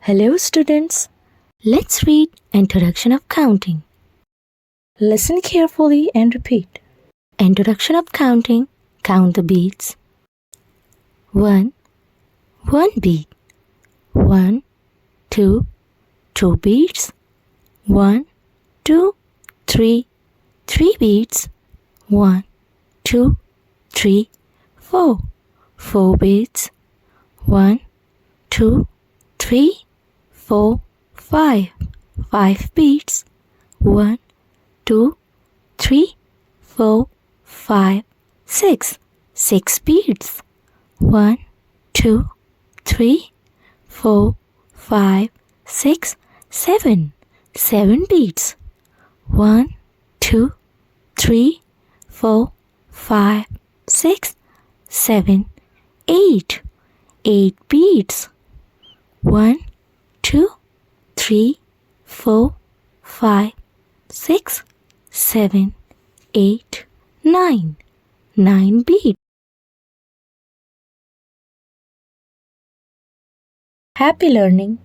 Hello students, let's read Introduction of Counting. Listen carefully and repeat. Introduction of counting. Count the beats. 1. 1 beat. 1, 2, 2 beats. 1, 2, 3, 3 beats. 1, 2, 3, 4, 4 beats. 1, 2, 3, 4, 5, 5 beats. 1, 2, 3, 4, 5, 6, 6 beats. 1, 2, 3, 4, 5, 6, 7, 7 beats. 1, 2, 3, 4, 5, 6, 7, 8, 8 beats. 1, 2, 3, 4, 5, 6, 7, 8, 9, 9 beats. Happy learning!